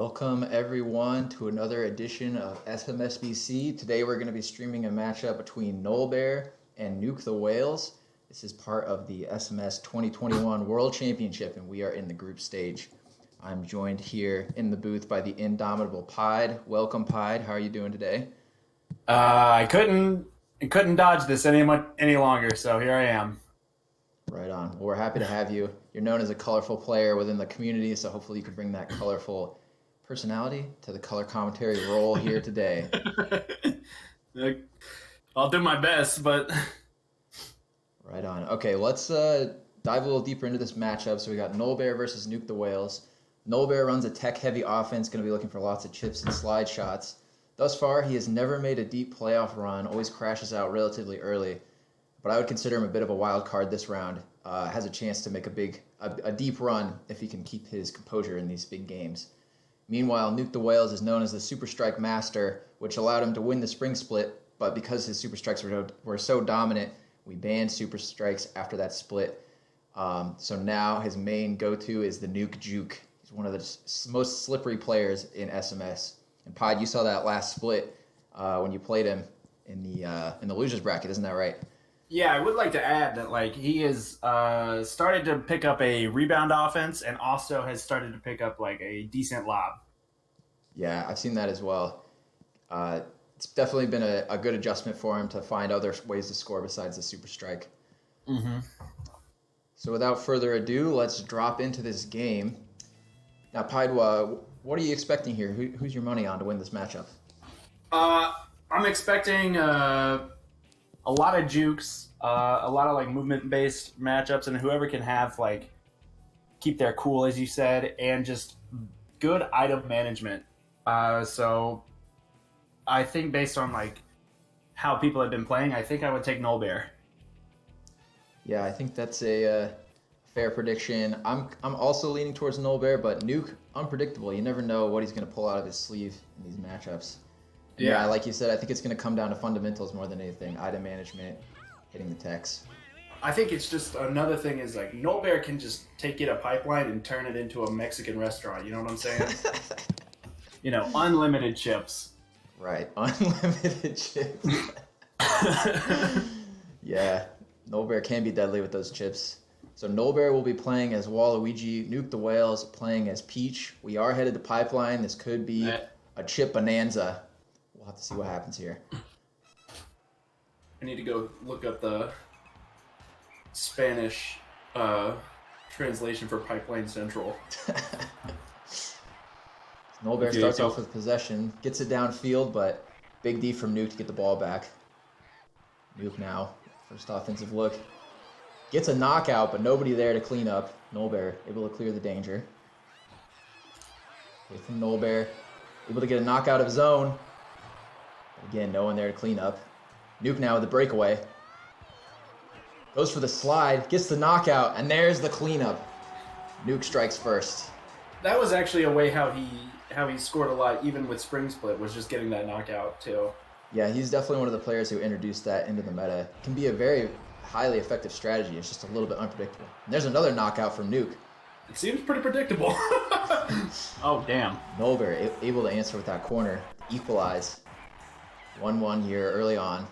Welcome everyone to another edition of SMSBC. Today we're going to be streaming a matchup between nolbear and NukeTheWales. This is part of the SMS 2021 World Championship and we are in the group stage. I'm joined here in the booth by the indomitable Pied. Welcome Pied, how are you doing today? I couldn't dodge this any longer, so here I am. Right on. Well, we're happy to have you. You're known as a colorful player within the community, so hopefully you can bring that colorful personality to the color commentary role here today. I'll do my best, but Right on. Okay, let's dive a little deeper into this matchup. So we got nolbear versus NukeTheWales. Nolbear runs a tech-heavy offense, going to be looking for lots of chips and slide shots. Thus far, he has never made a deep playoff run, always crashes out relatively early. But I would consider him a bit of a wild card this round. Has a chance to make a deep run if he can keep his composure in these big games. Meanwhile, NukeTheWales is known as the Super Strike Master, which allowed him to win the Spring Split, but because his Super Strikes were so dominant, we banned Super Strikes after that split. So now his main go-to is the Nuke Juke. He's one of the most slippery players in SMS. And Pod, you saw that last split when you played him in the losers bracket, isn't that right? yeah, I would like to add that he has started to pick up a rebound offense and also has started to pick up a decent lob. Yeah, I've seen that as well. It's definitely been a good adjustment for him to find other ways to score besides the super strike. Mm-hmm. So without further ado, let's drop into this game. Now, Paidwa, what are you expecting here? Who's your money on to win this matchup? I'm expecting a lot of jukes, a lot of movement-based matchups, and whoever can have keep their cool, as you said, and just good item management. So I think based on how people have been playing, I think I would take nolbear. Yeah, I think that's a fair prediction. I'm also leaning towards nolbear, but Nuke, unpredictable. You never know what he's going to pull out of his sleeve in these matchups. And yeah, like you said, I think it's going to come down to fundamentals more than anything. Item management, hitting the techs. I think it's just another thing is nolbear can just take it a pipeline and turn it into a Mexican restaurant. You know what I'm saying? Unlimited chips. Right, unlimited chips. Yeah, nolbear can be deadly with those chips. So nolbear will be playing as Waluigi, NukeTheWales playing as Peach. We are headed to pipeline. This could be a chip bonanza. We'll have to see what happens here. I need to go look up the Spanish translation for Pipeline Central. nolbear starts off with possession, gets it downfield, but big D from Nuke to get the ball back. Nuke now, first offensive look. Gets a knockout, but nobody there to clean up. nolbear able to clear the danger. Away from nolbear, able to get a knockout of his own. Again, no one there to clean up. Nuke now with the breakaway. Goes for the slide, gets the knockout, and there's the cleanup. Nuke strikes first. That was actually a way how he scored a lot, even with Spring Split, was just getting that knockout too. Yeah, he's definitely one of the players who introduced that into the meta. It can be a very highly effective strategy. It's just a little bit unpredictable. And there's another knockout from Nuke. It seems pretty predictable. Oh, damn. nolbear able to answer with that corner. Equalize. 1-1 here early on.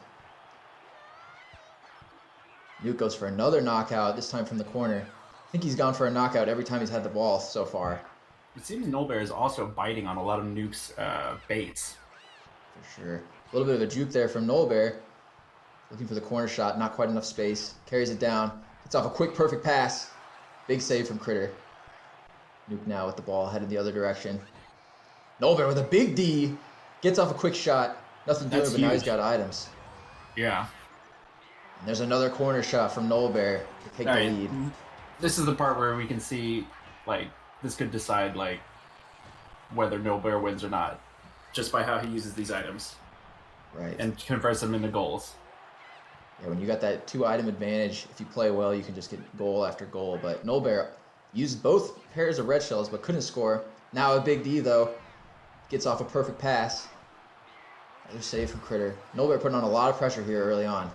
Nuke goes for another knockout, this time from the corner. I think he's gone for a knockout every time he's had the ball so far. It seems nolbear is also biting on a lot of Nuke's baits. For sure. A little bit of a juke there from nolbear. Looking for the corner shot, not quite enough space. Carries it down. Gets off a quick, perfect pass. Big save from Critter. Nuke now with the ball headed the other direction. nolbear with a big D. Gets off a quick shot. Nothing doing, but now he's got items. Yeah. And there's another corner shot from nolbear to take the lead. This is the part where we can see, this could decide, whether nolbear wins or not, just by how he uses these items. Right. And converts them into goals. Yeah, when you got that 2-item advantage, if you play well, you can just get goal after goal. But nolbear used both pairs of red shells, but couldn't score. Now a big D, though. Gets off a perfect pass. Another save from Critter. nolbear putting on a lot of pressure here early on.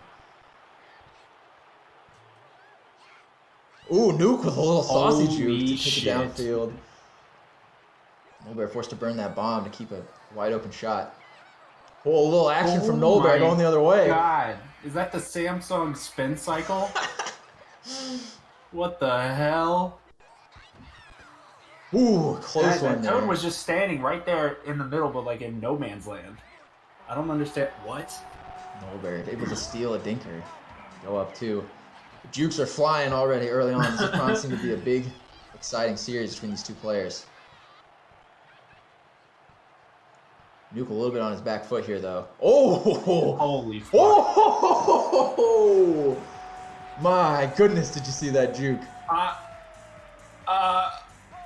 Ooh, Nuke with a little saucy juke to take it downfield. Nolbear forced to burn that bomb to keep a wide open shot. Oh, a little action from Oh Nolbear my going the other way. God, is that the Samsung spin cycle? What the hell? Ooh, close one That Toad there. was just standing right there in the middle, but like in no man's land. I don't understand. What? Nolbear able to steal a dinker. Go up two. The jukes are flying already early on. This is promising to be a big, exciting series between these two players. Nuke a little bit on his back foot here, though. Oh! Holy fuck. Oh! My goodness, did you see that juke?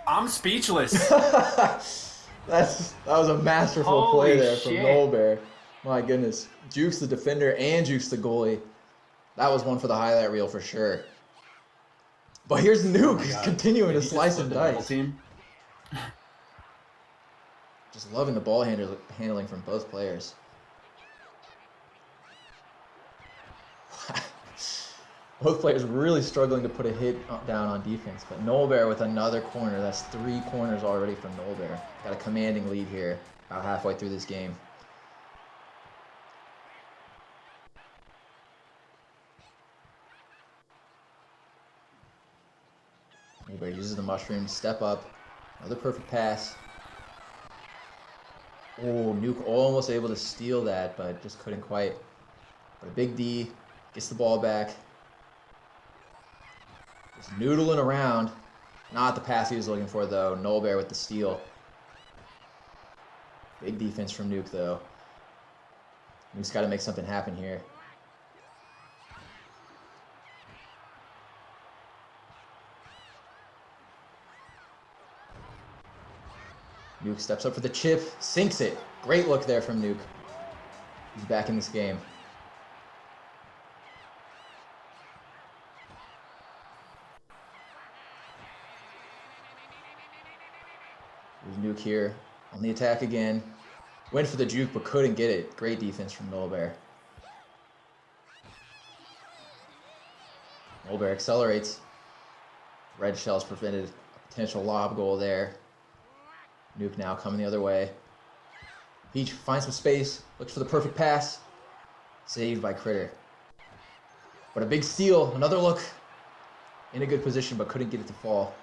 I'm speechless. That was a masterful Holy play there from shit. Nolbear. My goodness. Jukes the defender and jukes the goalie. That was one for the highlight reel for sure. But here's Nuke continuing to slice and dice. Just loving the ball handling from both players. Both players really struggling to put a hit down on defense. But Nolbear with another corner. That's 3 corners already from Nolbear. Got a commanding lead here about halfway through this game. Nolbear uses the mushroom, step up. Another perfect pass. Oh, Nuke almost able to steal that, but just couldn't quite. But a big D gets the ball back. Just noodling around. Not the pass he was looking for, though. Nolbear with the steal. Big defense from Nuke, though. Nuke's got to make something happen here. Nuke steps up for the chip, sinks it. Great look there from Nuke. He's back in this game. There's Nuke here on the attack again. Went for the juke, but couldn't get it. Great defense from Nolbear. Nolbear accelerates. Red Shell's prevented a potential lob goal there. Nuke now coming the other way. Peach finds some space, looks for the perfect pass. Saved by Critter. But a big steal, another look. In a good position, but couldn't get it to fall.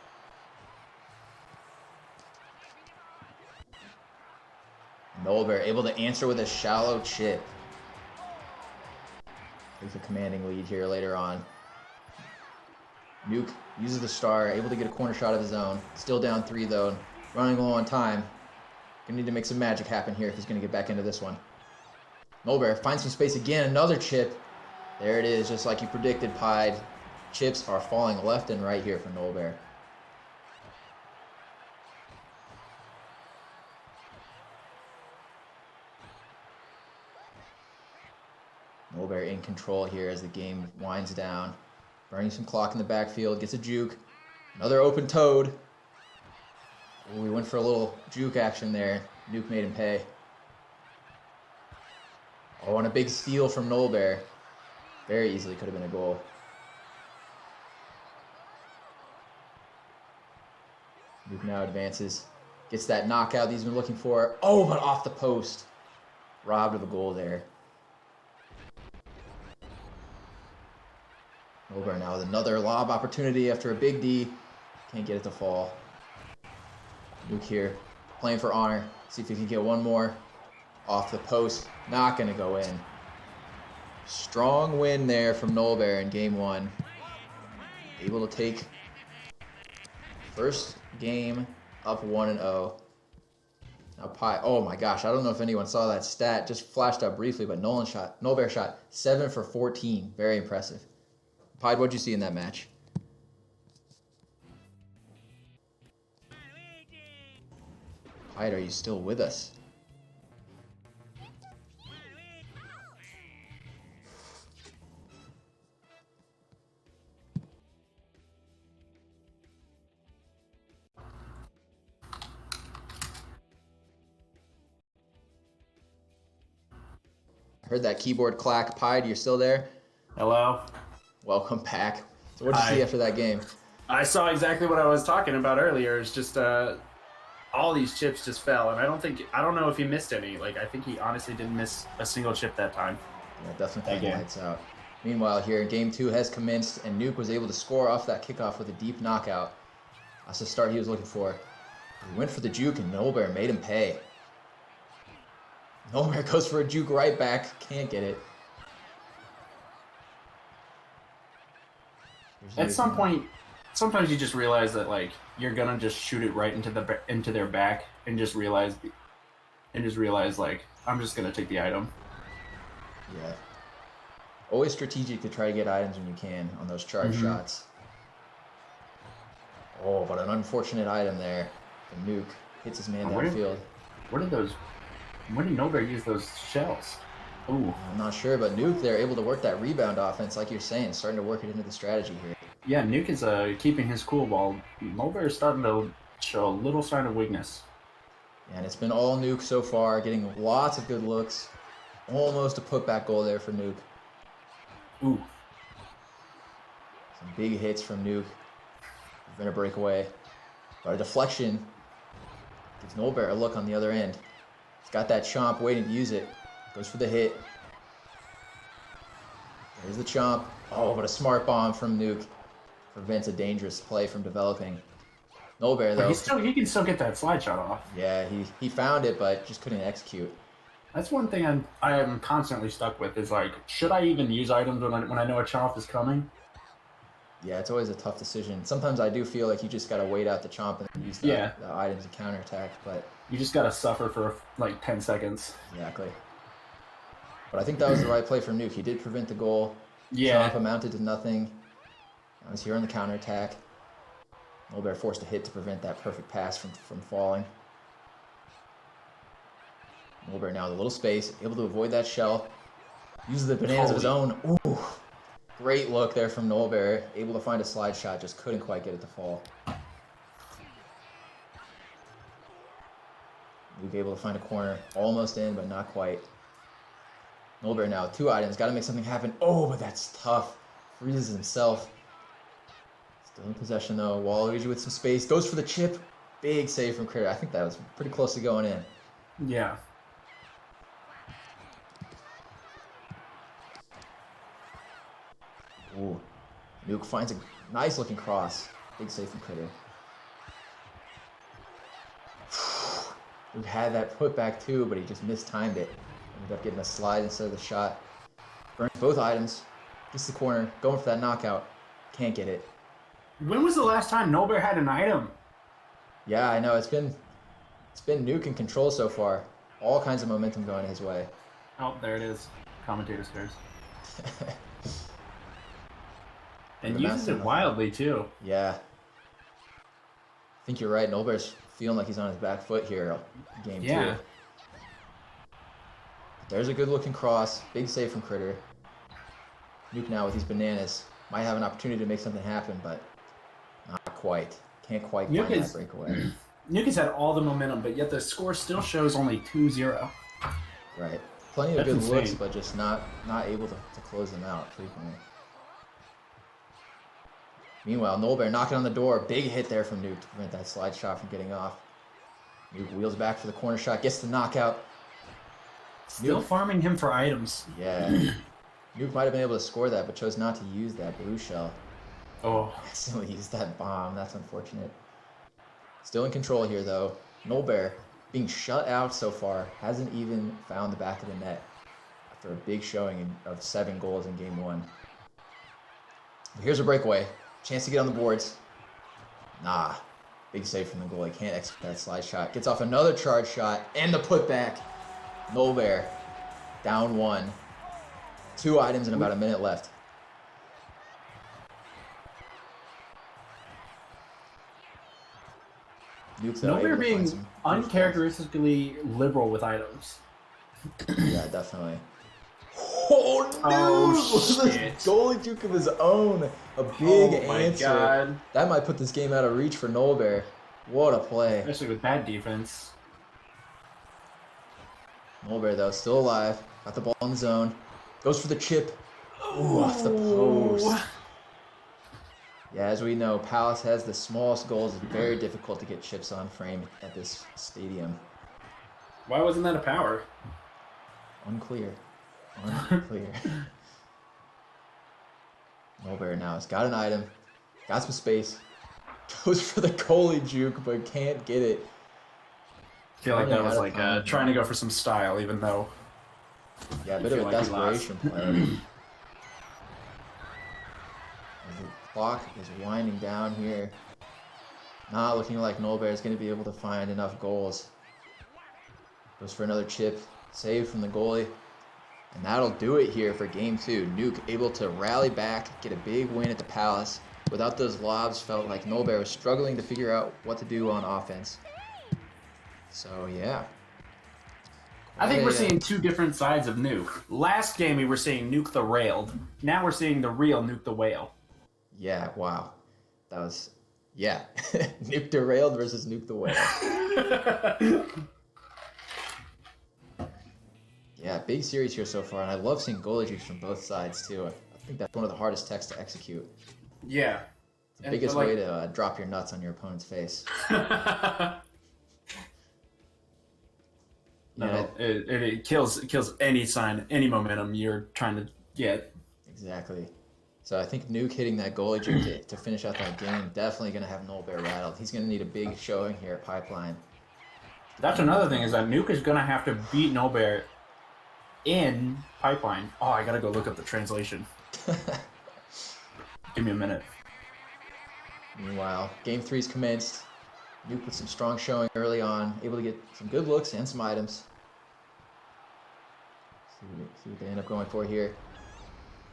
Nolbear able to answer with a shallow chip. Takes a commanding lead here later on. Nuke uses the star, able to get a corner shot of his own. Still down 3 though. Running low on time. Gonna need to make some magic happen here if he's gonna get back into this one. Nolbear finds some space again, another chip. There it is, just like you predicted, Pied. Chips are falling left and right here for Nolbear. Nolbear in control here as the game winds down. Burning some clock in the backfield, gets a juke. Another open Toad. Ooh, we went for a little juke action there. Nuke made him pay. Oh, and a big steal from Nolbear. Very easily could have been a goal. Nuke now advances. Gets that knockout that he's been looking for. Oh, but off the post. Robbed of a goal there. Nolbear now with another lob opportunity after a big D. Can't get it to fall. Nuke here, playing for honor. See if he can get one more. Off the post, not gonna go in. Strong win there from Nolbear in game 1. Able to take first game up 1-0. Now Pie, oh my gosh, I don't know if anyone saw that stat. Just flashed up briefly, but Nolbear shot 7 for 14. Very impressive. Pied, what'd you see in that match? Pied, are you still with us? I heard that keyboard clack. Pied, you're still there? Hello? Welcome back. So what'd you see after that game? I saw exactly what I was talking about earlier. It's just all these chips just fell, and I don't know if he missed any. Like, I think he honestly didn't miss a single chip that time. Yeah, definitely playing Again. lights out. Meanwhile, here, game 2 has commenced, and Nuke was able to score off that kickoff with a deep knockout. That's the start he was looking for. He went for the juke, and nolbear made him pay. nolbear goes for a juke right back. Can't get it. At some point, sometimes you just realize that like you're gonna just shoot it right into their back, and just realize like I'm just gonna take the item. Yeah. Always strategic to try to get items when you can on those charge shots. Oh, but an unfortunate item there. The nuke hits his man downfield. When did nolbear use those shells? Ooh. I'm not sure, but Nuke, they're able to work that rebound offense, like you're saying, starting to work it into the strategy here. Yeah, Nuke is keeping his cool while nolbear is starting to show a little sign of weakness. And it's been all Nuke so far, getting lots of good looks. Almost a putback goal there for Nuke. Ooh. Some big hits from Nuke. Prevent a breakaway. But a deflection gives nolbear a look on the other end. He's got that chomp waiting to use it. Goes for the hit. There's the chomp. Oh, but a smart bomb from Nuke prevents a dangerous play from developing. nolbear, though. He can still get that slide shot off. Yeah, he found it, but just couldn't execute. That's one thing I am constantly stuck with is like, should I even use items when I know a chomp is coming? Yeah, it's always a tough decision. Sometimes I do feel like you just gotta wait out the chomp and then use the items to counterattack, but you just gotta suffer for like 10 seconds. Exactly. But I think that was the right play for Nuke. He did prevent the goal. Yeah. Chomp amounted to nothing. I was here on the counterattack. nolbear forced a hit to prevent that perfect pass from falling. nolbear now with a little space, able to avoid that shell. Uses the bananas of his own. Ooh. Great look there from nolbear. Able to find a slide shot, just couldn't quite get it to fall. Nuke able to find a corner. Almost in, but not quite. nolbear now, 2 items. Got to make something happen. Oh, but that's tough. Freezes himself. Still in possession, though. Waluigi with some space. Goes for the chip. Big save from Critter. I think that was pretty close to going in. Yeah. Ooh. Nuke finds a nice-looking cross. Big save from Critter. Nuke had that putback, too, but he just mistimed it. Ended up getting a slide instead of the shot. Burns both items. Gets the corner. Going for that knockout. Can't get it. When was the last time nolbear had an item? Yeah, I know. It's been Nuke in control so far. All kinds of momentum going his way. Oh, there it is. Commentator stairs. And uses it wildly, too. Yeah. I think you're right. nolbear's feeling like he's on his back foot here game 2. There's a good-looking cross. Big save from Critter. Nuke now with these bananas. Might have an opportunity to make something happen, but not quite. Can't quite find that breakaway. Nuke has had all the momentum, but yet the score still shows only 2-0. Right. Plenty of good looks, but just not able to close them out frequently. Meanwhile, nolbear knocking on the door. Big hit there from Nuke to prevent that slide shot from getting off. Nuke wheels back for the corner shot. Gets the knockout. Still farming him for items. Yeah. Nuke might have been able to score that, but chose not to use that blue shell. Oh. Accidentally used that bomb. That's unfortunate. Still in control here, though. nolbear, being shut out so far, hasn't even found the back of the net after a big showing of 7 goals in game 1. Here's a breakaway. Chance to get on the boards. Nah. Big save from the goalie. Can't execute that slide shot. Gets off another charge shot and the putback. nolbear down 1. 2 items and about a minute left. nolbear being uncharacteristically liberal with items. Yeah, definitely. Oh no! Shit. Goalie juke of his own. A big answer. God. That might put this game out of reach for nolbear. What a play. Especially with bad defense. nolbear, though, still alive. Got the ball in the zone. Goes for the chip. Ooh, off the post. Yeah, as we know, Palace has the smallest goals. It's very difficult to get chips on frame at this stadium. Why wasn't that a power? Unclear. Unclear. Nolbear now has got an item. Got some space. Goes for the goalie juke, but can't get it. I feel like that Running was out of like time. trying to go for some style, even though. Yeah, a You bit of feel a like he lost. desperation play. As the clock is winding down here. Not looking like Nolbear is going to be able to find enough goals. Goes for another chip. Save from the goalie. And that'll do it here for game 2. Nuke able to rally back, get a big win at the Palace. Without those lobs, felt like Nolbear was struggling to figure out what to do on offense. So, yeah. I think we're seeing two different sides of Nuke. Last game we were seeing Nuke the Railed. Now we're seeing the real Nuke the Whale. Yeah, wow. That was, yeah. Nuke Derailed versus Nuke the Whale. Yeah, big series here so far, and I love seeing goalie jukes from both sides, too. I think that's one of the hardest techs to execute. Yeah. It's the biggest way to drop your nuts on your opponent's face. No, it kills any sign, any momentum you're trying to get. Exactly. So I think Nuke hitting that goalie juke to finish out that game, definitely going to have Nolbear rattled. He's going to need a big showing here at Pipeline. That's another thing, is that Nuke is going to have to beat Nolbear in Pipeline. Oh, I got to go look up the translation. Give me a minute. Meanwhile, game 3's commenced. Nuke with some strong showing early on, able to get some good looks and some items. See what they end up going for here.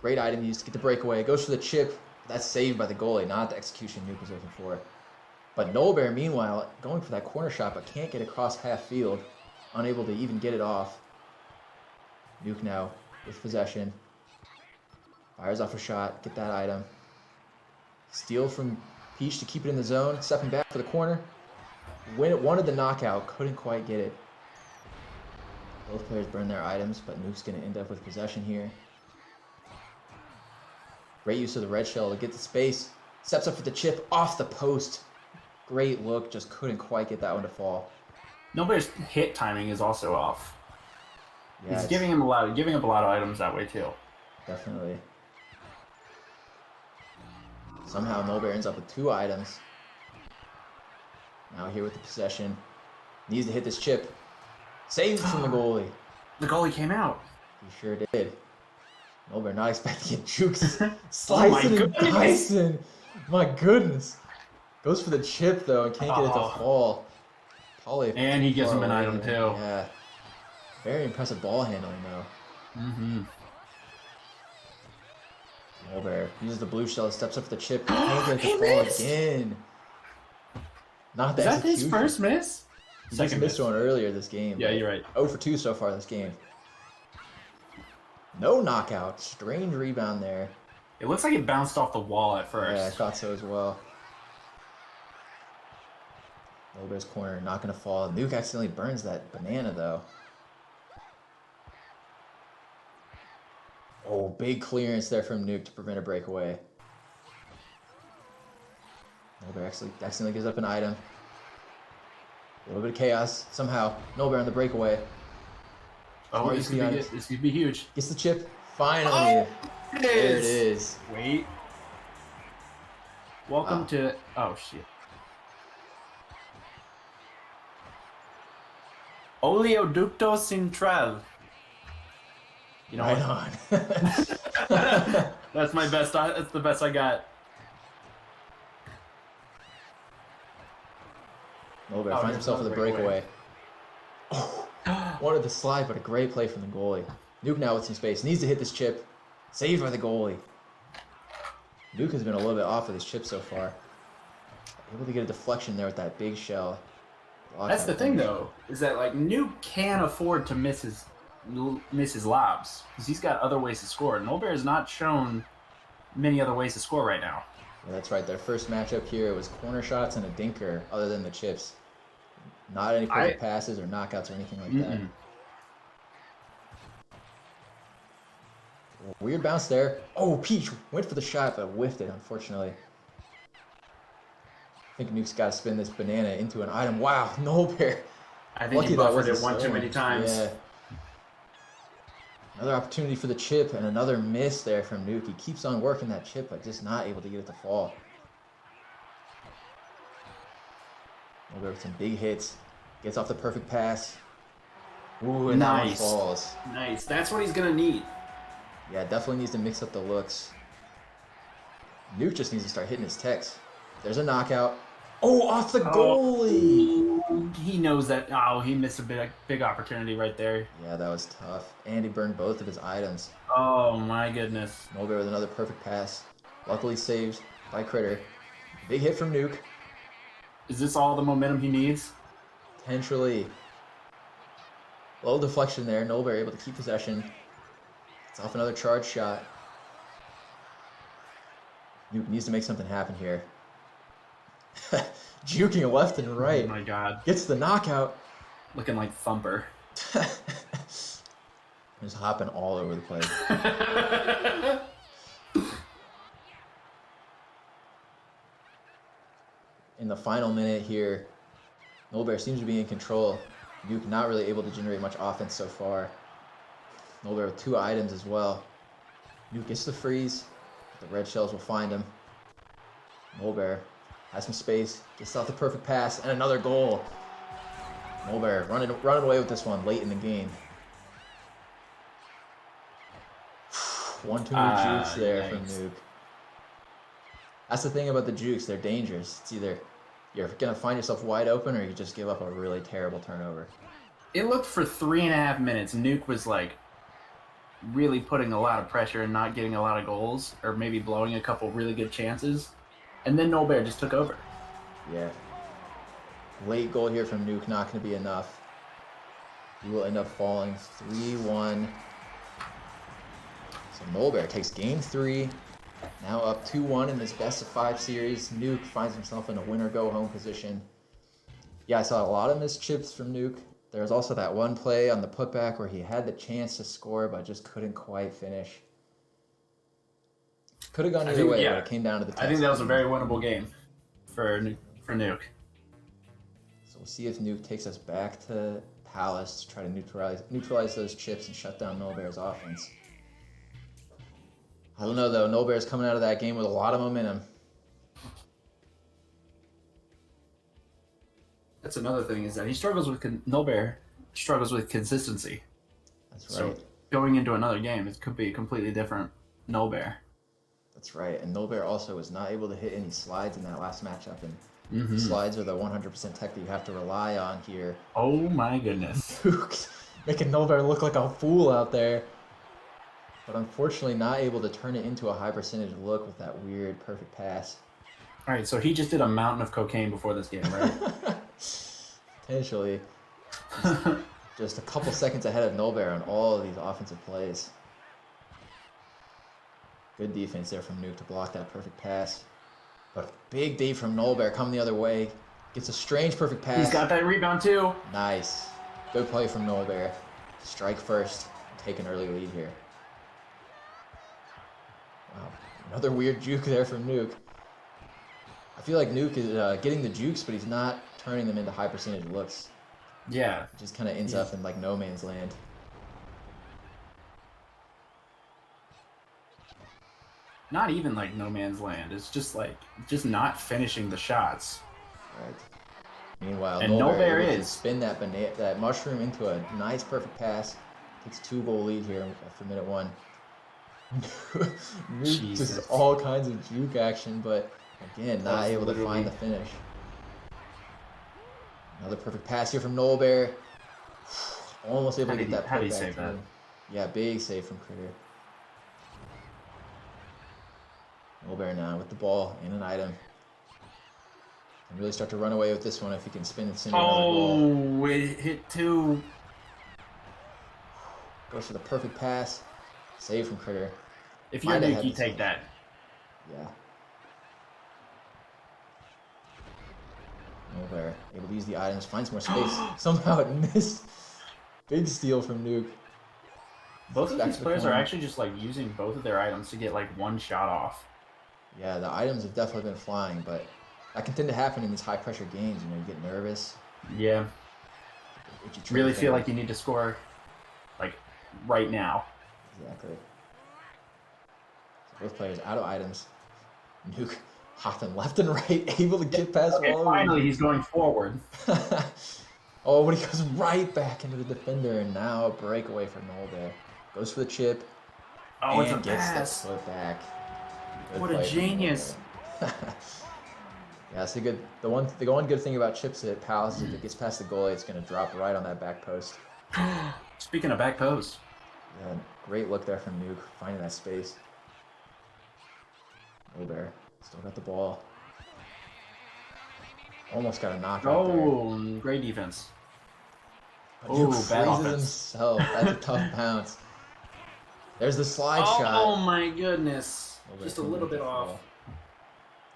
Great item used to get the breakaway. Goes for the chip. That's saved by the goalie, not the execution Nuke was looking for. But Nolbear, meanwhile, going for that corner shot, but can't get across half field. Unable to even get it off. Nuke now with possession. Fires off a shot, get that item. Steal from Peach to keep it in the zone. Stepping back for the corner. Wanted the knockout, couldn't quite get it. Both players burn their items, but Nuke's going to end up with possession here. Great use of the red shell to get the space. Steps up for the chip off the post. Great look, just couldn't quite get that one to fall. Nobody's hit timing is also off. Yeah, He's giving up a lot of items that way too. Definitely. Somehow Nolbear ends up with 2 items. Now here with the possession. Needs to hit this chip. Saved from the goalie. The goalie came out. He sure did. Nolbear not expecting it. Jukes. Slicing and dicing. My goodness. Goes for the chip though and can't get it to fall. Probably. And he gives him an item too. Yeah. Very impressive ball handling though. Mm-hmm. Nolbear uses the blue shell, steps up for the chip, can't get it to fall again. Not the execution. Is that his first miss? Second missed one earlier this game. Yeah, you're right. 0 for 2 so far this game. No knockout. Strange rebound there. It looks like it bounced off the wall at first. Yeah, I thought so as well. Nolbear's corner, not going to fall. Nuke accidentally burns that banana, though. Oh, big clearance there from Nuke to prevent a breakaway. Nolbear accidentally gives up an item. A little bit of chaos. Somehow, Nolbear on the breakaway. Oh, this could be huge. Gets the chip. Finally. Oh, there it is. Wait. Welcome to... Oh, shit. Oleoducto Central. You know right what? on. That's my best. That's the best I got. Nolbear finds himself with a breakaway. Oh, wanted to slide, but a great play from the goalie. Nuke now with some space. Needs to hit this chip. Saved by the goalie. Nuke has been a little bit off of this chip so far. Able to get a deflection there with that big shell. That's the thing, though, is that like Nuke can afford to miss his lobs because he's got other ways to score. Nolbear has not shown many other ways to score right now. Yeah, that's right. Their first matchup here was corner shots and a dinker, other than the chips. Not any perfect passes or knockouts or anything like that. Weird bounce there. Oh, Peach went for the shot but whiffed it, unfortunately. think Nuke's got to spin this banana into an item. Wow, nolbear. I think he buffered it one too many times. Yeah. Another opportunity for the chip and another miss there from Nuke. He keeps on working that chip, but just not able to get it to fall. nolbear with some big hits. Gets off the perfect pass. Ooh, and that one falls. Nice. That's what he's going to need. Yeah, definitely needs to mix up the looks. Nuke just needs to start hitting his techs. There's a knockout. Oh, off the goalie! He knows that. Oh, he missed a big opportunity right there. Yeah, that was tough. And he burned both of his items. Oh, my goodness. nolbear with another perfect pass. Luckily saved by Critter. Big hit from Nuke. Is this all the momentum he needs? Potentially. Little deflection there. nolbear able to keep possession. It's off another charge shot. Nuke needs to make something happen here. Juking left and right. Oh my god. Gets the knockout. Looking like Thumper. Just hopping all over the place. In the final minute here, nolbear seems to be in control. Nuke not really able to generate much offense so far. nolbear with 2 items as well. Nuke gets the freeze. The red shells will find him. nolbear has some space, gets out the perfect pass, and another goal. nolbear running away with this one late in the game. One too many jukes there from Nuke. That's the thing about the jukes, they're dangerous. It's either you're going to find yourself wide open or you just give up a really terrible turnover. It looked for 3.5 minutes. Nuke was like really putting a lot of pressure and not getting a lot of goals, or maybe blowing a couple really good chances. And then nolbear just took over. Yeah. Late goal here from Nuke, not going to be enough. He will end up falling 3-1. So nolbear takes game 3. Now up 2-1 in this best of 5 series. Nuke finds himself in a winner-go-home position. Yeah, I saw a lot of missed chips from Nuke. There was also that one play on the putback where he had the chance to score but just couldn't quite finish. Could have gone either way, but it came down to the test. I think that was a very winnable game for Nuke. So we'll see if Nuke takes us back to Palace to try to neutralize those chips and shut down nolbear's offense. I don't know, though. nolbear's coming out of that game with a lot of momentum. That's another thing, is that he struggles with nolbear struggles with consistency. That's right. So going into another game, it could be a completely different nolbear. That's right. And nolbear also was not able to hit any slides in that last matchup. And slides are the 100% tech that you have to rely on here. Oh my goodness. Making nolbear look like a fool out there. But unfortunately not able to turn it into a high percentage look with that weird perfect pass. All right, so he just did a mountain of cocaine before this game, right? Potentially. Just a couple seconds ahead of nolbear on all of these offensive plays. Good defense there from Nuke to block that perfect pass. But big D from nolbear coming the other way. Gets a strange perfect pass. He's got that rebound too. Nice. Good play from nolbear. Strike first. Take an early lead here. Wow. Another weird juke there from Nuke. I feel like Nuke is getting the jukes, but he's not turning them into high percentage looks. Yeah. It just kind of ends up in like no man's land. Not even like no man's land. It's just like not finishing the shots. Right. Meanwhile, and nolbear is spin that mushroom into a nice perfect pass. Takes 2-goal lead here after minute 1. Nuke just all kinds of juke action, but again, not able to find the finish. Another perfect pass here from nolbear. Almost able to get that. How do you save that? Yeah, big save from Critter. nolbear now with the ball and an item. Can really start to run away with this one if he can spin and send another goal. Oh, it hit 2. Goes for the perfect pass. Save from Critter. If you're Nuke, you take that. Yeah. nolbear able to use the items, finds more space. Somehow it missed. Big steal from Nuke. Both of these players are actually just like using both of their items to get like one shot off. Yeah, the items have definitely been flying, but That can tend to happen in these high pressure games. You know, you get nervous. Yeah. You Really feel like you need to score, like, right now. Exactly. So both players out of items. Nuke hopping left and right, able to get past Waluigi. Finally, he's going forward. Oh, but he goes right back into the defender, and now a breakaway for nolbear. Goes for the chip. Oh, and it's a gets pass. the foot back. Good What a play from genius. nolbear. Yeah, so good. The one good thing about chips at Palace is if it gets past the goalie, it's going to drop right on that back post. Speaking of back post. Yeah, great look there from Nuke, finding that space. Nolbear still got the ball. Almost got a knockout there. Oh, great defense. But Nuke bad freezes offense. himself. That's a tough bounce. There's the slide shot. Oh my goodness. Nolbear Just a couldn't little get bit the off. ball.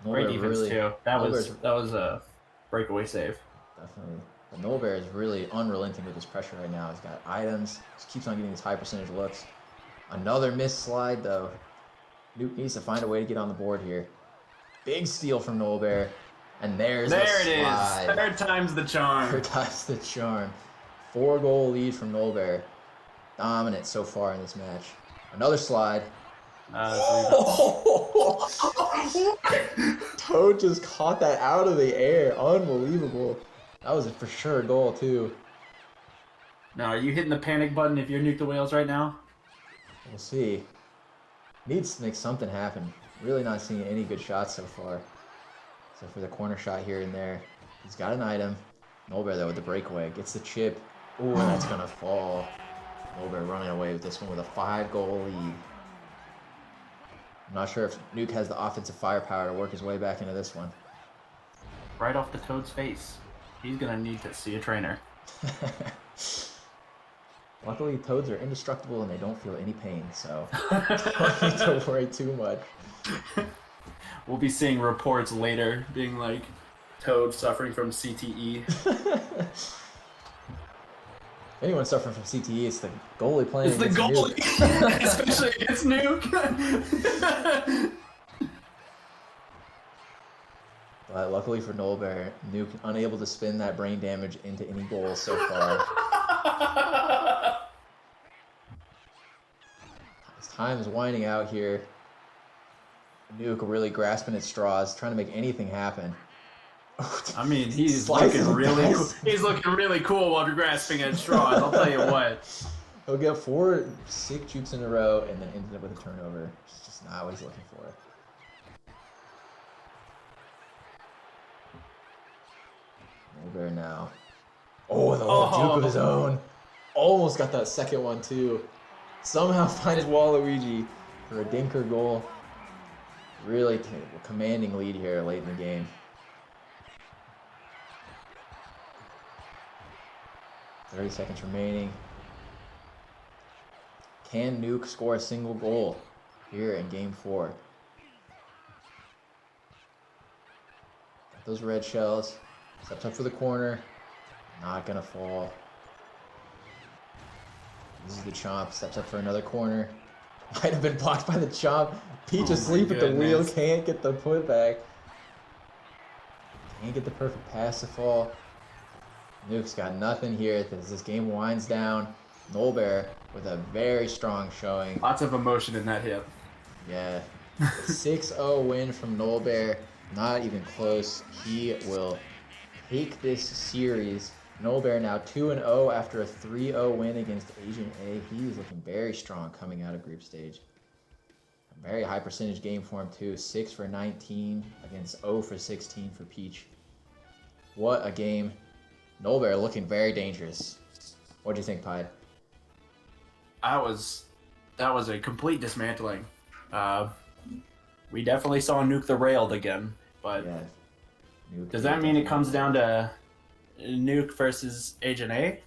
Great Nolbear defense really, too. That Nolbear's- was a breakaway save. Definitely. But Nolbear is really unrelenting with his pressure right now. He's got items. Just keeps on getting these high percentage looks. Another missed slide though. Nuke needs to find a way to get on the board here. Big steal from Nolbear. And there's the slide. Third time's the charm. Third time's the charm. 4-goal lead from Nolbear. Dominant so far in this match. Another slide. Toad just caught that out of the air. Unbelievable. That was for sure a goal too. Now, are you hitting the panic button if you're NukeTheWales right now? We'll see. Needs to make something happen. Really not seeing any good shots so far. Except for the corner shot here and there. He's got an item. Nolbear though with the breakaway. Gets the chip. Ooh, that's gonna fall. Nolbear running away with this one with a 5-goal lead. I'm not sure if Nuke has the offensive firepower to work his way back into this one. Right off the Toad's face. He's gonna need to see a trainer. Luckily, toads are indestructible and they don't feel any pain, so don't need to worry too much. We'll be seeing reports later being like, Toad suffering from CTE. If anyone's suffering from CTE, it's the goalie playing It's the against goalie, Nuke. especially against Nuke. But luckily for Nolbear, Nuke unable to spin that brain damage into any goals so far. His time is winding out here. Nuke really grasping at straws, trying to make anything happen. I mean, he's Slices looking and really cool. dices. He's looking really cool while grasping at straws, I'll tell you what. He'll get 4 sick jukes in a row and then ended up with a turnover. It's just not what he's looking for. Nolbear now. Oh, the little juke of his own. Almost got that second one too. Somehow finds Waluigi for a dinker goal. Really commanding lead here late in the game. 30 seconds remaining. Can Nuke score a single goal here in Game 4? Got those red shells. Steps up for the corner. Not gonna fall. This is the Chomp. Steps up for another corner. Might have been blocked by the Chomp. Peach asleep at the wheel. Can't get the putback. Can't get the perfect pass to fall. Nuke's got nothing here as this game winds down. Nolbear with a very strong showing. Lots of emotion in that hit. Yeah. 6-0 win from Nolbear. Not even close. He will take this series. Nolbear now 2-0 after a 3-0 win against Agent A. He is looking very strong coming out of group stage. A very high percentage game for him too. 6 for 19 against 0 for 16 for Peach. What a game. Nolbear looking very dangerous. What do you think, Pied? That was a complete dismantling. We definitely saw NukeTheWales again, but Yeah. Nuke does that mean it comes down to Nuke versus Agent A?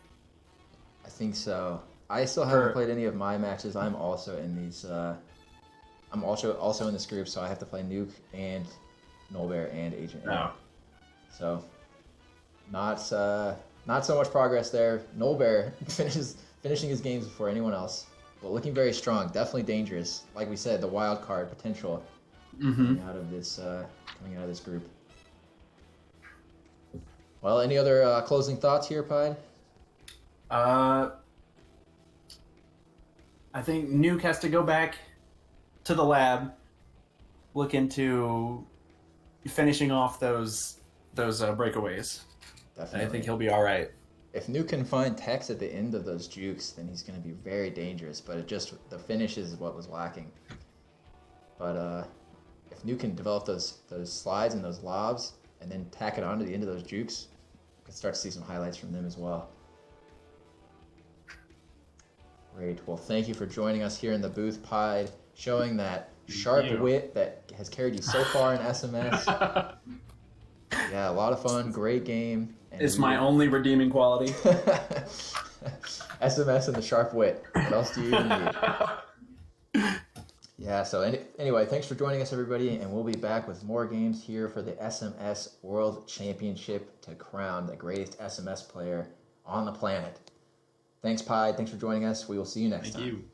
I think so. I still haven't played any of my matches. I'm also in these. I'm also in this group, so I have to play Nuke and Nolbear and Agent A. No. So, not so much progress there. Nolbear finishing his games before anyone else, but looking very strong. Definitely dangerous. Like we said, the wild card potential coming out of this group. Well, any other closing thoughts here, Pied? I think Nuke has to go back to the lab, look into finishing off those breakaways. Definitely. I think he'll be all right. If Nuke can find techs at the end of those jukes, then he's going to be very dangerous. But the finish is what was lacking. But if Nuke can develop those slides and those lobs, and then tack it on to the end of those jukes, we can start to see some highlights from them as well. Great. Well, thank you for joining us here in the booth, Pied, showing that sharp wit that has carried you so far in SMS. Yeah, a lot of fun. Great game. And it's my only redeeming quality. SMS and the sharp wit. What else do you even need? Yeah, so anyway, thanks for joining us, everybody, and we'll be back with more games here for the SMS World Championship to crown the greatest SMS player on the planet. Thanks, Pied. Thanks for joining us. We will see you next time. Thank you.